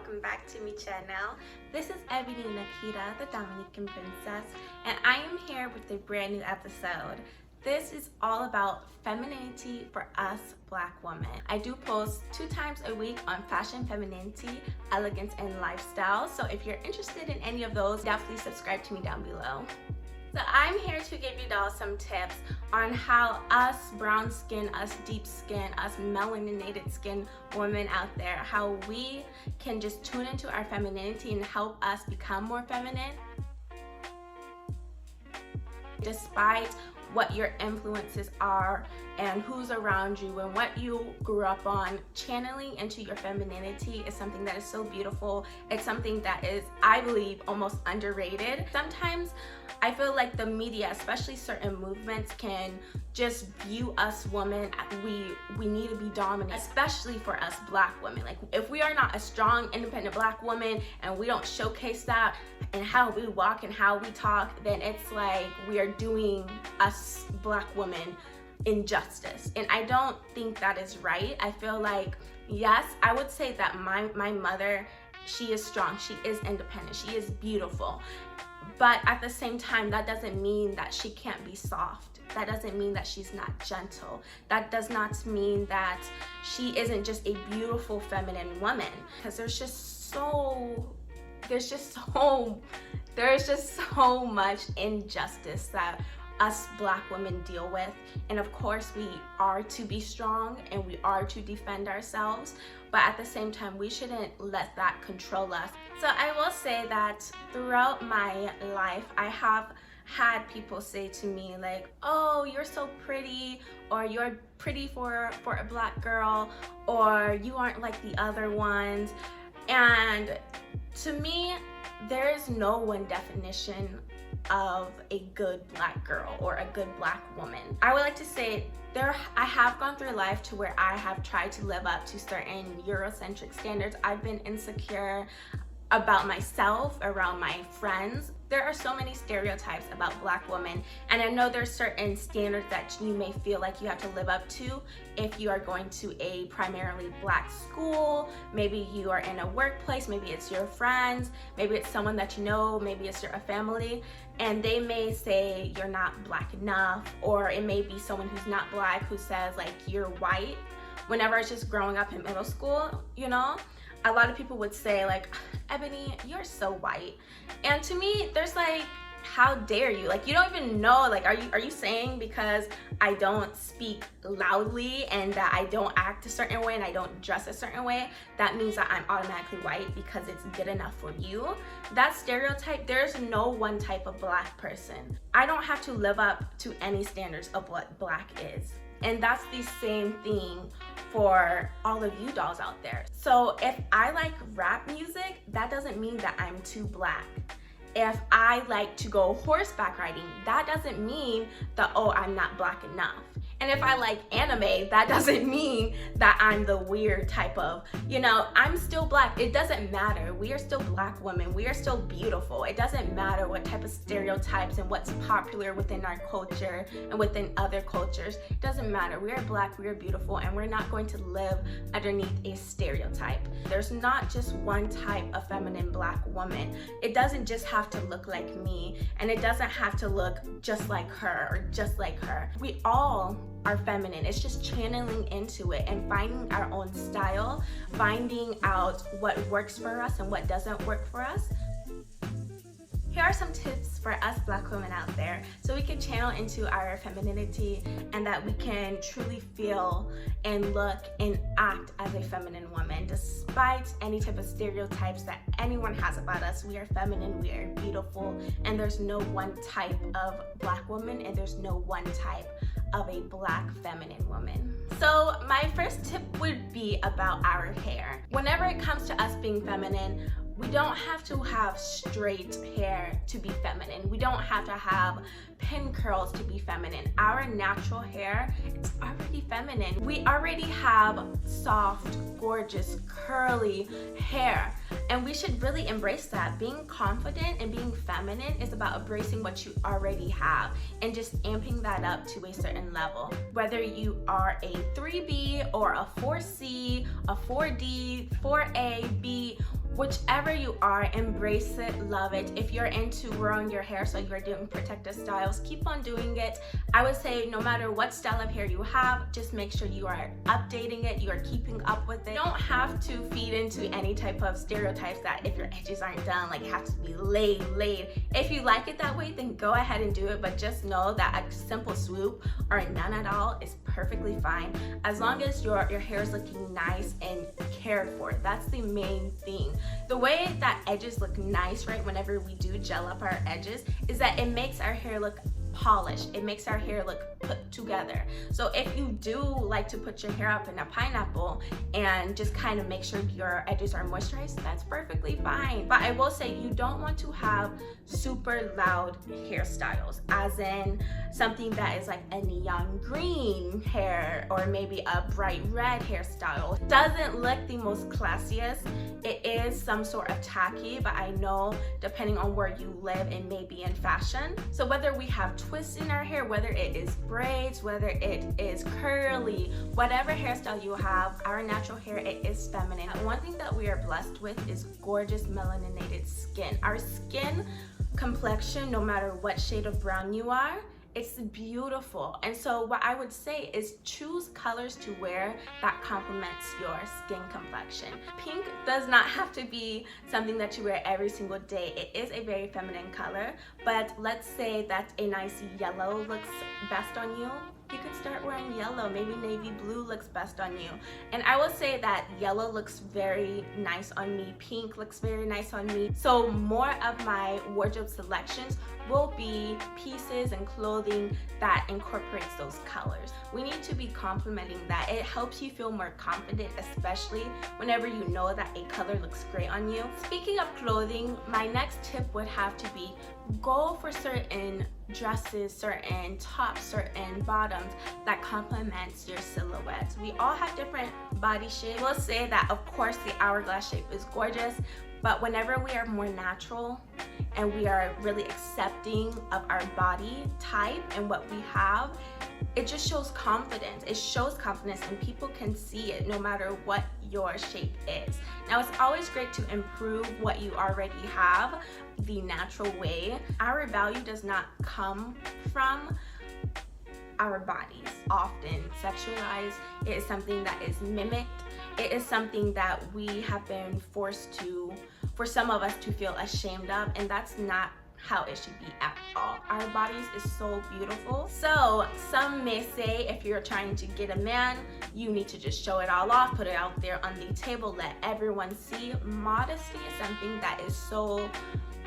welcome back to my channel. This is Ebony Nikita, the Dominican princess, and I am here with a brand new episode. This is all about femininity for us Black women. I do post 2 times a week on fashion, femininity, elegance, and lifestyle. So if you're interested in any of those, definitely subscribe to me down below. So I'm here to give you all some tips on how us brown skin, us deep skin, us melaninated skin women out there, how we can just tune into our femininity and help us become more feminine despite what your influences are and who's around you and what you grew up on. Channeling into your femininity is something that is so beautiful. It's something that is, I believe, almost underrated. Sometimes I feel like the media, especially certain movements, can just view us women, we need to be dominant, especially for us Black women. Like, if we are not a strong, independent Black woman and we don't showcase that and how we walk and how we talk, then it's like we are doing us Black women injustice. And I don't think that is right. I feel like, yes, I would say that my mother, she is strong, she is independent, she is beautiful. But at the same time, that doesn't mean that she can't be soft. That doesn't mean that she's not gentle. That does not mean that she isn't just a beautiful feminine woman. Because there's just so much injustice that us Black women deal with. And of course we are to be strong and we are to defend ourselves, but at the same time we shouldn't let that control us. So I will say that throughout my life I have had people say to me like, oh, you're so pretty, or you're pretty for a Black girl, or you aren't like the other ones. And to me, there is no one definition of a good Black girl or a good Black woman. I would like to say I have gone through life to where I have tried to live up to certain Eurocentric standards. I've been insecure about myself, around my friends. There are so many stereotypes about Black women, and I know there's certain standards that you may feel like you have to live up to if you are going to a primarily Black school. Maybe you are in a workplace, maybe it's your friends, maybe it's someone that you know, maybe it's a family, and they may say you're not Black enough, or it may be someone who's not Black who says like you're white. Whenever I was just growing up in middle school, you know, a lot of people would say like, Ebony, you're so white. And to me, there's like, how dare you? Like, you don't even know, like, are you saying because I don't speak loudly and that I don't act a certain way and I don't dress a certain way, that means that I'm automatically white because it's good enough for you? That stereotype, there's no one type of Black person. I don't have to live up to any standards of what Black is. And that's the same thing for all of you dolls out there. So if I like rap music, that doesn't mean that I'm too Black. If I like to go horseback riding, that doesn't mean that, oh, I'm not Black enough. And if I like anime, that doesn't mean that I'm the weird type of, you know, I'm still Black. It doesn't matter. We are still Black women. We are still beautiful. It doesn't matter what type of stereotypes and what's popular within our culture and within other cultures. It doesn't matter. We are Black, we are beautiful, and we're not going to live underneath a stereotype. There's not just one type of feminine Black woman. It doesn't just have to look like me, and it doesn't have to look just like her or just like her. We all are feminine. It's just channeling into it and finding our own style, finding out what works for us and what doesn't work for us. Here are some tips for us Black women out there so we can channel into our femininity and that we can truly feel and look and act as a feminine woman despite any type of stereotypes that anyone has about us. We are feminine, we are beautiful, and there's no one type of Black woman and there's no one type of a Black feminine woman. So my first tip would be about our hair. Whenever it comes to us being feminine, we don't have to have straight hair to be feminine. We don't have to have pin curls to be feminine. Our natural hair, it's already feminine. We already have soft, gorgeous, curly hair, and we should really embrace that. Being confident and being feminine is about embracing what you already have and just amping that up to a certain level. Whether you are a 3B or a 4C, a 4D, 4A, B, Whichever you are, embrace it, love it. If you're into growing your hair, so you're doing protective styles, keep on doing it. I would say no matter what style of hair you have, just make sure you are updating it, you are keeping up with it. You don't have to feed into any type of stereotypes that if your edges aren't done, like it has to be laid. If you like it that way, then go ahead and do it, but just know that a simple swoop or none at all is perfectly fine, as long as your hair is looking nice and cared for. That's the main thing. The way that edges look nice, right, whenever we do gel up our edges, is that it makes our hair look polished. It makes our hair look put together. So if you do like to put your hair up in a pineapple and just kind of make sure your edges are moisturized, that's perfectly fine. But I will say you don't want to have super loud hairstyles, as in something that is like a neon green hair or maybe a bright red hairstyle. Doesn't look the most classiest. It is some sort of tacky, but I know depending on where you live, it may be in fashion. So whether we have twists in our hair, whether it is braids, whether it is curly, whatever hairstyle you have, our natural hair, it is feminine. One thing that we are blessed with is gorgeous melaninated skin. Our skin complexion, no matter what shade of brown you are, it's beautiful. And so what I would say is choose colors to wear that complements your skin complexion. Pink does not have to be something that you wear every single day. It is a very feminine color, but let's say that a nice yellow looks best on you. You can start wearing yellow. Maybe navy blue looks best on you. And I will say that yellow looks very nice on me. Pink looks very nice on me. So more of my wardrobe selections will be pieces and clothing that incorporates those colors. We need to be complementing that. It helps you feel more confident, especially whenever you know that a color looks great on you. Speaking of clothing, my next tip would have to be go for certain dresses, certain tops, certain bottoms that complements your silhouette. We all have different body shapes. We'll say that of course the hourglass shape is gorgeous, but whenever we are more natural and we are really accepting of our body type and what we have, it just shows confidence. It shows confidence and people can see it no matter what your shape is. Now, it's always great to improve what you already have the natural way. Our value does not come from our bodies. Often sexualized, it is something that is mimicked. It is something that we have been forced to, for some of us to feel ashamed of, and that's not how it should be at all. Our bodies is so beautiful. So some may say if you're trying to get a man, you need to just show it all off, put it out there on the table, let everyone see. Modesty is something that is so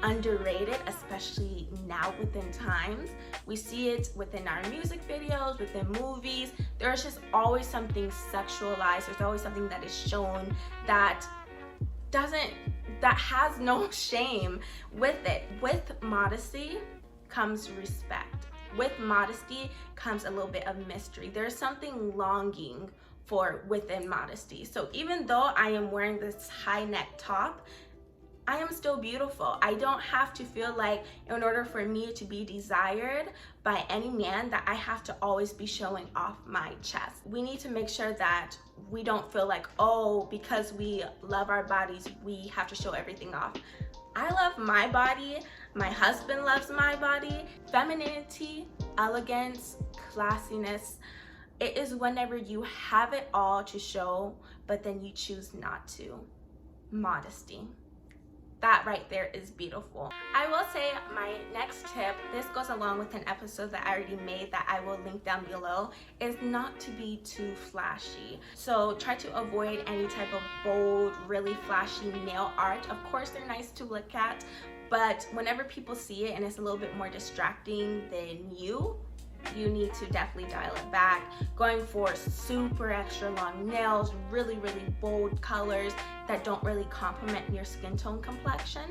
underrated, especially now within times. We see it within our music videos, within movies. There's just always something sexualized. There's always something that is shown that has no shame with it. With modesty comes respect. With modesty comes a little bit of mystery. There's something longing for within modesty. So even though I am wearing this high neck top, I am still beautiful. I don't have to feel like in order for me to be desired by any man that I have to always be showing off my chest. We need to make sure that we don't feel like, oh, because we love our bodies, we have to show everything off. I love my body. My husband loves my body. Femininity, elegance, classiness, it is whenever you have it all to show, but then you choose not to. Modesty. That right there is beautiful. I will say my next tip, this goes along with an episode that I already made that I will link down below, is not to be too flashy. So try to avoid any type of bold, really flashy nail art. Of course, they're nice to look at, but whenever people see it and it's a little bit more distracting than you need to definitely dial it back. Going for super extra long nails, really bold colors that don't really complement your skin tone complexion,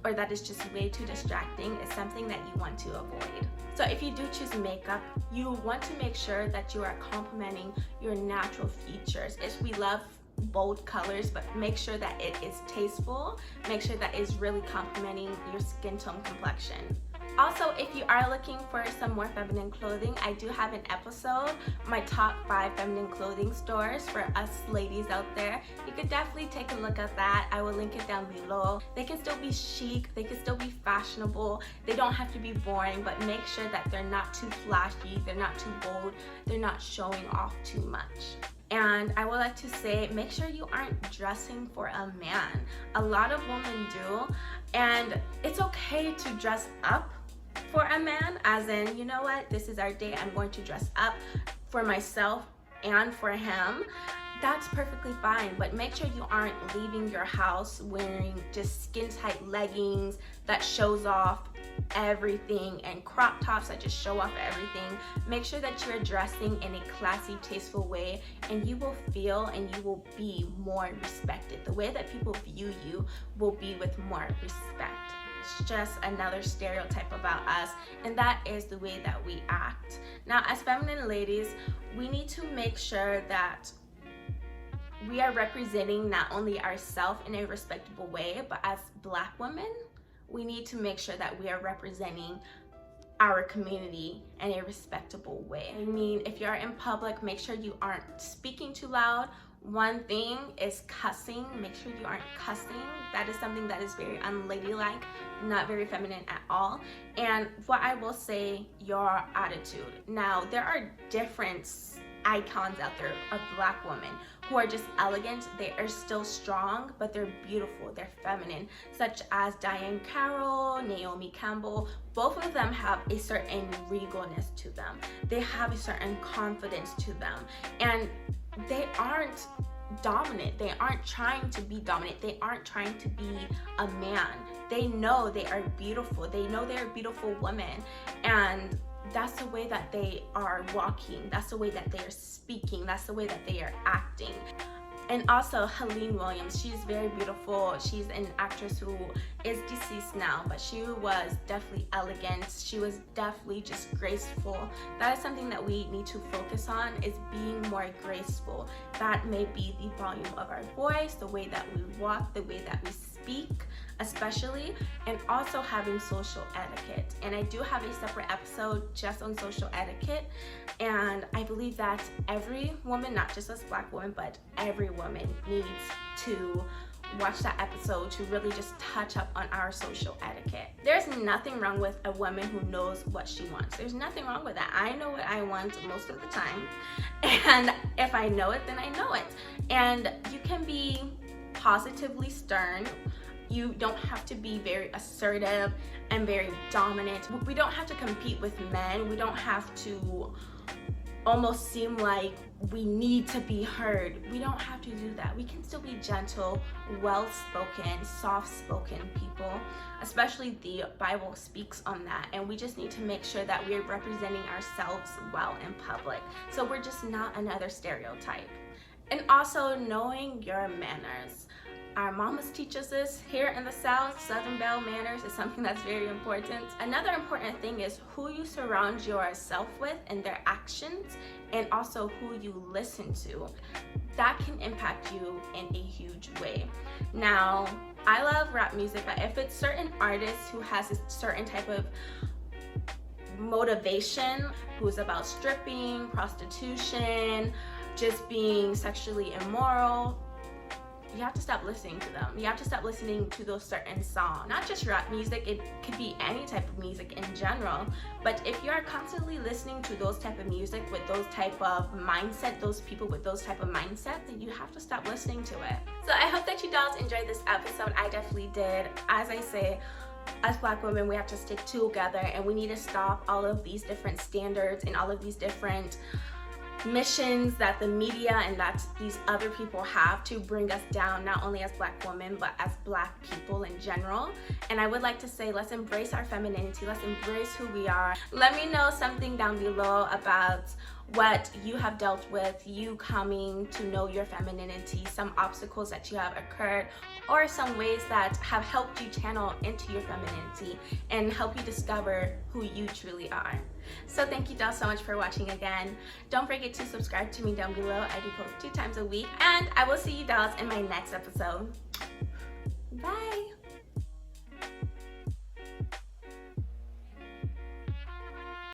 or that is just way too distracting, is something that you want to avoid. So if you do choose makeup, you want to make sure that you are complementing your natural features. If we love bold colors, but make sure that it is tasteful, make sure that it's really complementing your skin tone complexion. Also, if you are looking for some more feminine clothing, I do have an episode, my top 5 feminine clothing stores for us ladies out there. You could definitely take a look at that. I will link it down below. They can still be chic, they can still be fashionable, they don't have to be boring, but make sure that they're not too flashy, they're not too bold, they're not showing off too much. And I would like to say, make sure you aren't dressing for a man. A lot of women do, and it's okay to dress up for a man, as in, you know what, this is our day, I'm going to dress up for myself and for him. That's perfectly fine, but make sure you aren't leaving your house wearing just skin tight leggings that shows off everything and crop tops that just show off everything. Make sure that you're dressing in a classy, tasteful way, and you will feel and you will be more respected. The way that people view you will be with more respect. It's just another stereotype about us, and that is the way that we act. Now, as feminine ladies, we need to make sure that we are representing not only ourselves in a respectable way, but as Black women, we need to make sure that we are representing our community in a respectable way. I mean, if you're in public, make sure you aren't speaking too loud. One thing is cussing. Make sure you aren't cussing. That is something that is very unladylike, not very feminine at all. And what I will say, your attitude. Now, there are different icons out there of Black women who are just elegant. They are still strong, but they're beautiful, they're feminine, such as Diane Carroll, Naomi Campbell. Both of them have a certain regalness to them. They have a certain confidence to them, and they aren't dominant. They aren't trying to be dominant. They aren't trying to be a man. They know they are beautiful. They know they're beautiful women, and that's the way that they are walking. That's the way that they are speaking. That's the way that they are acting. And also Helene Williams, she's very beautiful. She's an actress who is deceased now, but she was definitely elegant. She was definitely just graceful. That is something that we need to focus on, is being more graceful. That may be the volume of our voice, the way that we walk, the way that we speak especially, and also having social etiquette. And I do have a separate episode just on social etiquette, and I believe that every woman, not just us Black women, but every woman needs to watch that episode to really just touch up on our social etiquette. There's nothing wrong with a woman who knows what she wants. There's nothing wrong with that. I know what I want most of the time, and if I know it, then I know it. And you can be positively stern. You don't have to be very assertive and very dominant. We don't have to compete with men. We don't have to almost seem like we need to be heard. We don't have to do that. We can still be gentle, well-spoken, soft-spoken people. Especially the Bible speaks on that, and we just need to make sure that we're representing ourselves well in public, so we're just not another stereotype. And also knowing your manners. Our mamas teach us this here in the South. Southern Belle manners is something that's very important. Another important thing is who you surround yourself with and their actions, and also who you listen to. That can impact you in a huge way. Now, I love rap music, but if it's certain artists who has a certain type of motivation, who's about stripping, prostitution, just being sexually immoral, you have to stop listening to them. You have to stop listening to those certain songs. Not just rap music, it could be any type of music in general. But if you are constantly listening to those type of music with those type of mindset, those people with those type of mindset, then you have to stop listening to it. So I hope that you dolls enjoyed this episode. I definitely did. As I say, as Black women, we have to stick together, and we need to stop all of these different standards and all of these different missions that the media and that these other people have to bring us down, not only as Black women, but as Black people in general. And I would like to say, let's embrace our femininity. Let's embrace who we are. Let me know something down below about what you have dealt with, you coming to know your femininity, some obstacles that you have occurred, or some ways that have helped you channel into your femininity and help you discover who you truly are. So thank you dolls so much for watching again. Don't forget to subscribe to me down below. I do post 2 times a week, and I will see you dolls in my next episode. Bye.